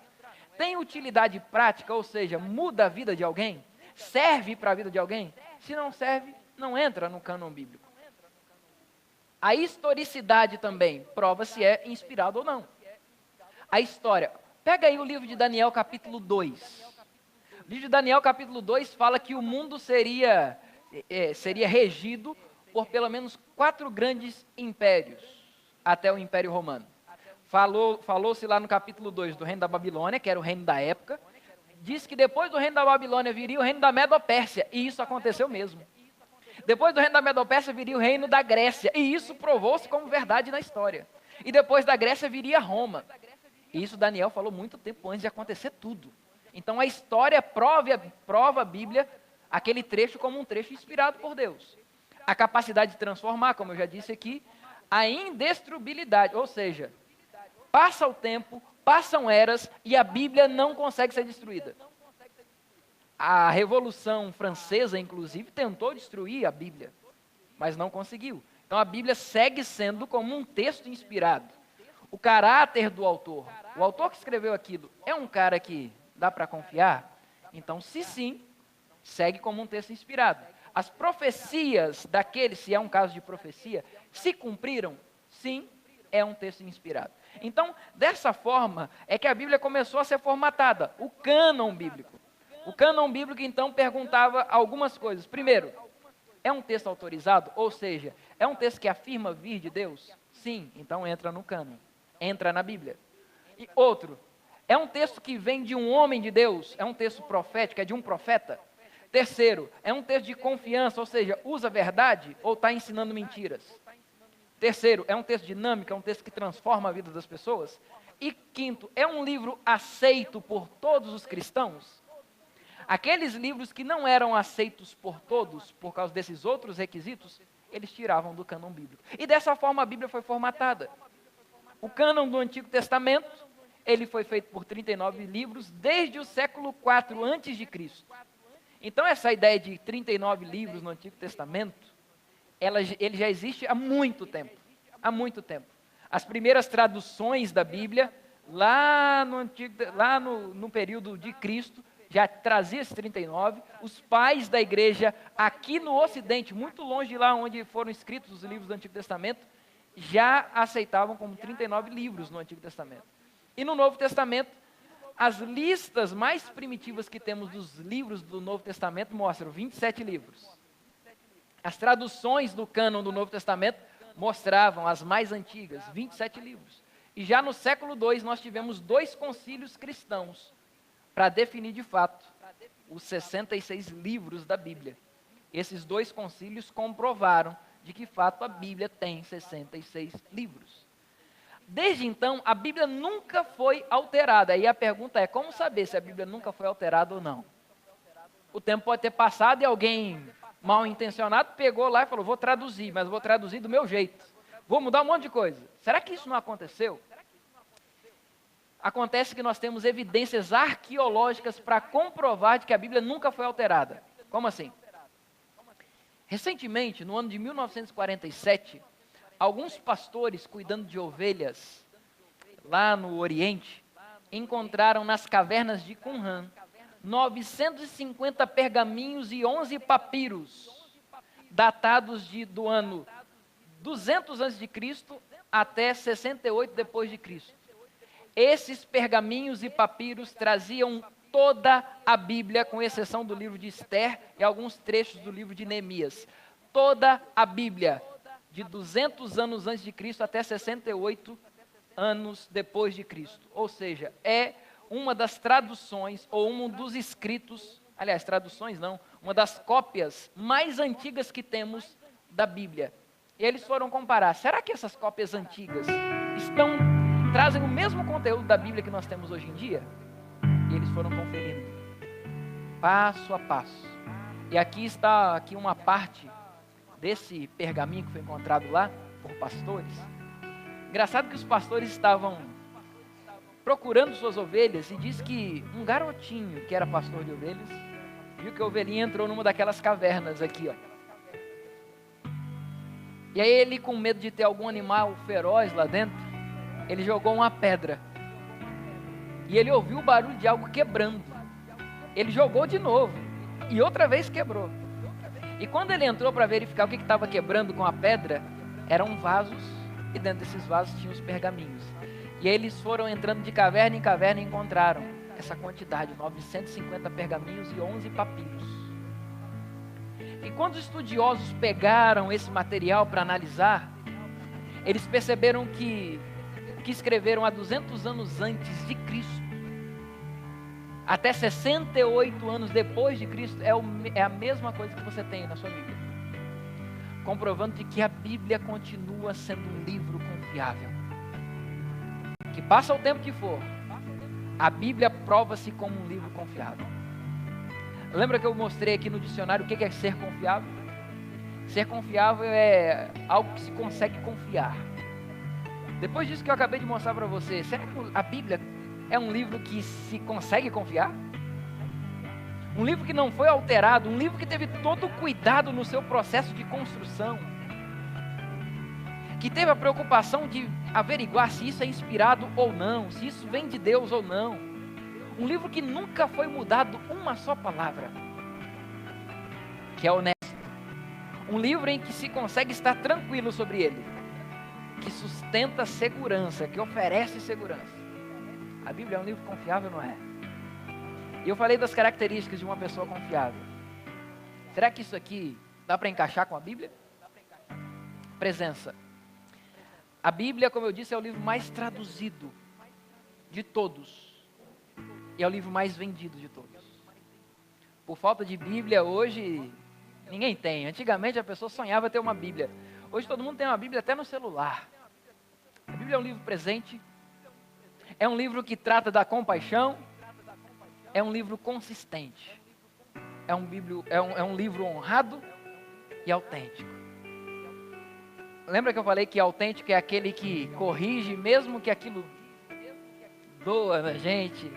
Speaker 6: Tem utilidade prática, ou seja, muda a vida de alguém? Serve para a vida de alguém? Se não serve, não entra no cânon bíblico. A historicidade também prova se é inspirado ou não. A história. Pega aí o livro de Daniel, capítulo 2. O livro de Daniel, capítulo 2, fala que o mundo seria regido por pelo menos 4 grandes impérios, até o Império Romano. Falou-se lá no capítulo 2 do reino da Babilônia, que era o reino da época. Diz que depois do reino da Babilônia viria o reino da Medo-Pérsia, e isso aconteceu mesmo. Depois do reino da Medo-Pérsia viria o reino da Grécia, e isso provou-se como verdade na história. E depois da Grécia viria Roma. E isso Daniel falou muito tempo antes de acontecer tudo. Então a história prova a Bíblia, aquele trecho, como um trecho inspirado por Deus. A capacidade de transformar, como eu já disse aqui, a indestruibilidade, ou seja, passa o tempo, passam eras e a Bíblia não consegue ser destruída. A Revolução Francesa, inclusive, tentou destruir a Bíblia, mas não conseguiu. Então a Bíblia segue sendo como um texto inspirado. O caráter do autor, o autor que escreveu aquilo, é um cara que dá para confiar? Então, se sim, segue como um texto inspirado. As profecias daqueles, se é um caso de profecia, se cumpriram? Sim, é um texto inspirado. Então, dessa forma, é que a Bíblia começou a ser formatada, o cânon bíblico. O cânon bíblico, então, perguntava algumas coisas. Primeiro, é um texto autorizado? Ou seja, é um texto que afirma vir de Deus? Sim, então entra no cânon, entra na Bíblia. E outro, é um texto que vem de um homem de Deus? É um texto profético, é de um profeta? Terceiro, é um texto de confiança, ou seja, usa verdade ou está ensinando mentiras? Terceiro, é um texto dinâmico, é um texto que transforma a vida das pessoas? E quinto, é um livro aceito por todos os cristãos? Aqueles livros que não eram aceitos por todos, por causa desses outros requisitos, eles tiravam do cânon bíblico. E dessa forma a Bíblia foi formatada. O cânon do Antigo Testamento, ele foi feito por 39 livros desde o século IV a.C. Então essa ideia de 39 livros no Antigo Testamento, ele já existe há muito tempo. Há muito tempo. As primeiras traduções da Bíblia, lá no período de Cristo, já trazia esses 39. Os pais da igreja aqui no Ocidente, muito longe de lá onde foram escritos os livros do Antigo Testamento, já aceitavam como 39 livros no Antigo Testamento. E no Novo Testamento, as listas mais primitivas que temos dos livros do Novo Testamento mostram 27 livros. As traduções do cânon do Novo Testamento mostravam as mais antigas, 27 livros. E já no século II nós tivemos 2 concílios cristãos para definir de fato os 66 livros da Bíblia. Esses 2 concílios comprovaram de que fato a Bíblia tem 66 livros. Desde então, a Bíblia nunca foi alterada. Aí a pergunta é, como saber se a Bíblia nunca foi alterada ou não? O tempo pode ter passado e alguém mal intencionado pegou lá e falou, vou traduzir, mas vou traduzir do meu jeito. Vou mudar um monte de coisa. Será que isso não aconteceu? Acontece que nós temos evidências arqueológicas para comprovar de que a Bíblia nunca foi alterada. Como assim? Recentemente, no ano de 1947, alguns pastores cuidando de ovelhas lá no Oriente encontraram nas cavernas de Qumran 950 pergaminhos e 11 papiros datados do ano 200 a.C. até 68 depois de Cristo. Esses pergaminhos e papiros traziam toda a Bíblia, com exceção do livro de Esther e alguns trechos do livro de Neemias. Toda a Bíblia, de 200 anos antes de Cristo até 68 anos depois de Cristo. Ou seja, é uma das traduções, ou um dos escritos, aliás, traduções não, uma das cópias mais antigas que temos da Bíblia. E eles foram comparar, será que essas cópias antigas trazem o mesmo conteúdo da Bíblia que nós temos hoje em dia? E eles foram conferindo, passo a passo. E aqui está uma parte desse pergaminho que foi encontrado lá por pastores. Engraçado que os pastores estavam procurando suas ovelhas e diz que um garotinho que era pastor de ovelhas viu que a ovelhinha entrou numa daquelas cavernas aqui, ó. E aí ele, com medo de ter algum animal feroz lá dentro, ele jogou uma pedra. E ele ouviu o barulho de algo quebrando. Ele jogou de novo. E outra vez quebrou. E quando ele entrou para verificar o que estava quebrando com a pedra, eram vasos. E dentro desses vasos tinham os pergaminhos. E aí eles foram entrando de caverna em caverna e encontraram essa quantidade, 950 pergaminhos e 11 papiros. E quando os estudiosos pegaram esse material para analisar, eles perceberam que o que escreveram há 200 anos antes de Cristo, até 68 anos depois de Cristo, é a mesma coisa que você tem na sua Bíblia. Comprovando de que a Bíblia continua sendo um livro confiável. Que passa o tempo que for, a Bíblia prova-se como um livro confiável. Lembra que eu mostrei aqui no dicionário o que é ser confiável? Ser confiável é algo que se consegue confiar. Depois disso que eu acabei de mostrar para você, será que a Bíblia é um livro que se consegue confiar? Um livro que não foi alterado, um livro que teve todo o cuidado no seu processo de construção, que teve a preocupação de averiguar se isso é inspirado ou não, se isso vem de Deus ou não. Um livro que nunca foi mudado uma só palavra, que é honesto. Um livro em que se consegue estar tranquilo sobre ele, que sustenta segurança, que oferece segurança. A Bíblia é um livro confiável, não é? E eu falei das características de uma pessoa confiável. Será que isso aqui dá para encaixar com a Bíblia? Presença. A Bíblia, como eu disse, é o livro mais traduzido de todos. E é o livro mais vendido de todos. Por falta de Bíblia, hoje, ninguém tem. Antigamente a pessoa sonhava ter uma Bíblia. Hoje todo mundo tem uma Bíblia até no celular. A Bíblia é um livro presente. É um livro que trata da compaixão. É um livro consistente. É um livro honrado e autêntico. Lembra que eu falei que autêntico é aquele que corrige, mesmo que aquilo doa na gente?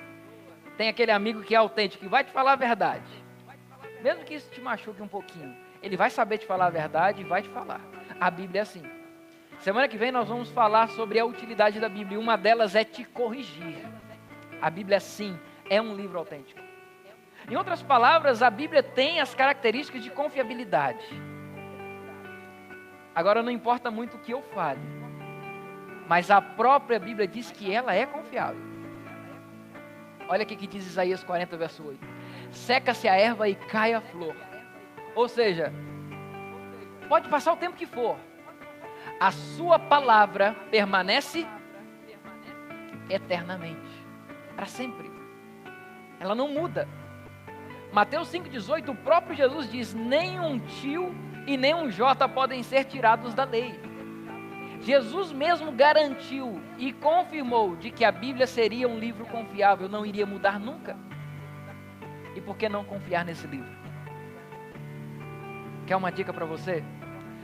Speaker 6: Tem aquele amigo que é autêntico, que vai te falar a verdade. Mesmo que isso te machuque um pouquinho, ele vai saber te falar a verdade e vai te falar. A Bíblia é assim. Semana que vem nós vamos falar sobre a utilidade da Bíblia. Uma delas é te corrigir. A Bíblia, sim, é um livro autêntico. Em outras palavras, a Bíblia tem as características de confiabilidade. Agora não importa muito o que eu fale, mas a própria Bíblia diz que ela é confiável. Olha aqui que diz Isaías 40, verso 8. Seca-se a erva e cai a flor. Ou seja, pode passar o tempo que for, a sua palavra permanece eternamente, para sempre. Ela não muda. Mateus 5,18, o próprio Jesus diz: nem um tio e nem um jota podem ser tirados da lei. Jesus mesmo garantiu e confirmou de que a Bíblia seria um livro confiável, não iria mudar nunca. E por que não confiar nesse livro? Quer uma dica para você?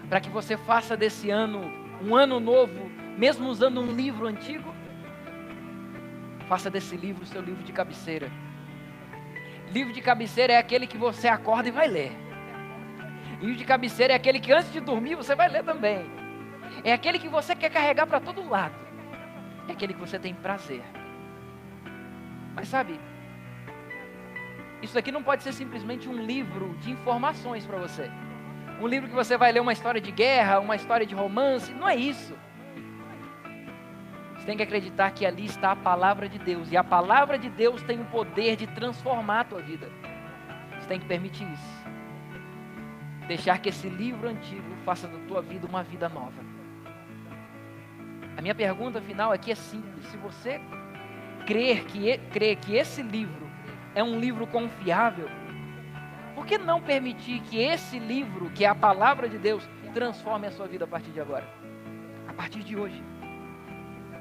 Speaker 6: Para que você faça desse ano um ano novo, mesmo usando um livro antigo, faça desse livro o seu livro de cabeceira. Livro de cabeceira é aquele que você acorda e vai ler. Livro de cabeceira é aquele que antes de dormir você vai ler também. É aquele que você quer carregar para todo lado. É aquele que você tem prazer. Mas sabe, isso aqui não pode ser simplesmente um livro de informações para você. Um livro que você vai ler uma história de guerra, uma história de romance. Não é isso. Você tem que acreditar que ali está a palavra de Deus. E a palavra de Deus tem o poder de transformar a tua vida. Você tem que permitir isso. Deixar que esse livro antigo faça da tua vida uma vida nova. A minha pergunta final aqui é simples. Se você crê que esse livro é um livro confiável, por que não permitir que esse livro, que é a palavra de Deus, transforme a sua vida a partir de agora? A partir de hoje.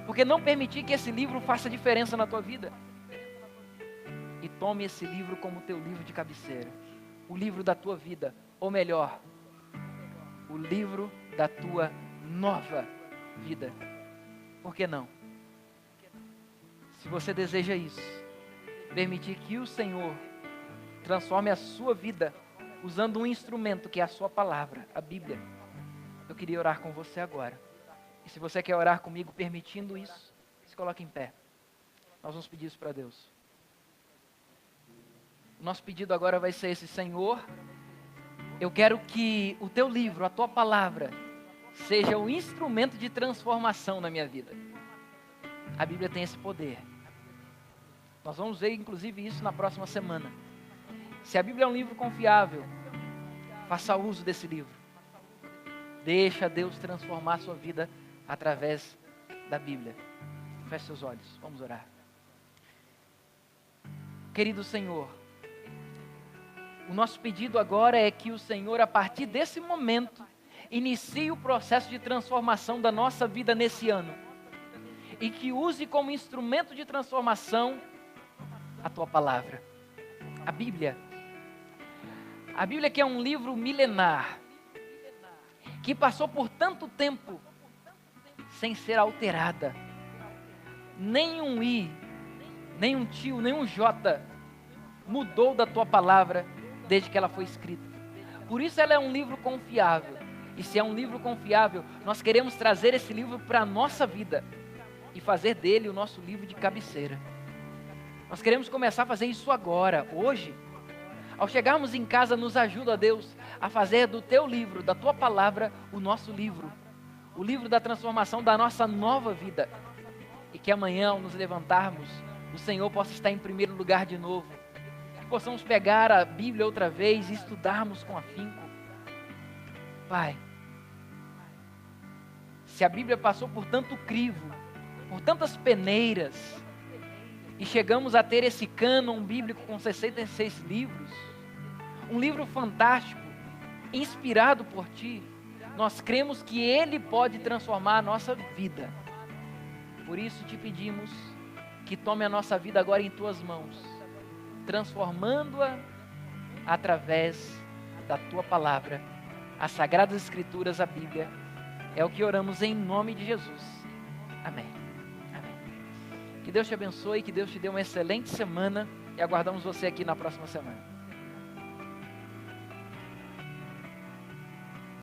Speaker 6: Por que não permitir que esse livro faça diferença na tua vida? E tome esse livro como teu livro de cabeceira. O livro da tua vida. Ou melhor, o livro da tua nova vida. Por que não? Se você deseja isso, permitir que o Senhor transforme a sua vida usando um instrumento que é a sua palavra, a Bíblia. Eu queria orar com você agora. E se você quer orar comigo permitindo isso, se coloque em pé. Nós vamos pedir isso para Deus. O nosso pedido agora vai ser esse: Senhor, eu quero que o teu livro, a tua palavra, seja o instrumento de transformação na minha vida. A Bíblia tem esse poder. Nós vamos ver inclusive isso na próxima semana. Se a Bíblia é um livro confiável, faça uso desse livro. Deixa Deus transformar a sua vida através da Bíblia. Feche seus olhos, vamos orar. Querido Senhor, o nosso pedido agora é que o Senhor, a partir desse momento, inicie o processo de transformação da nossa vida nesse ano. E que use como instrumento de transformação a tua palavra, a Bíblia. A Bíblia, que é um livro milenar, que passou por tanto tempo sem ser alterada. Nem um i, nem um tio, nem um j mudou da tua palavra desde que ela foi escrita. Por isso ela é um livro confiável. E se é um livro confiável, nós queremos trazer esse livro para a nossa vida e fazer dele o nosso livro de cabeceira. Nós queremos começar a fazer isso agora, hoje. Ao chegarmos em casa, nos ajuda, Deus, a fazer do teu livro, da tua palavra, o nosso livro. O livro da transformação da nossa nova vida. E que amanhã, ao nos levantarmos, o Senhor possa estar em primeiro lugar de novo. Que possamos pegar a Bíblia outra vez e estudarmos com afinco. Pai, se a Bíblia passou por tanto crivo, por tantas peneiras, e chegamos a ter esse cânon bíblico com 66 livros, um livro fantástico, inspirado por Ti, nós cremos que Ele pode transformar a nossa vida. Por isso te pedimos que tome a nossa vida agora em Tuas mãos, transformando-a através da Tua palavra, as Sagradas Escrituras, a Bíblia. É o que oramos em nome de Jesus. Amém. Amém. Que Deus te abençoe, que Deus te dê uma excelente semana e aguardamos você aqui na próxima semana.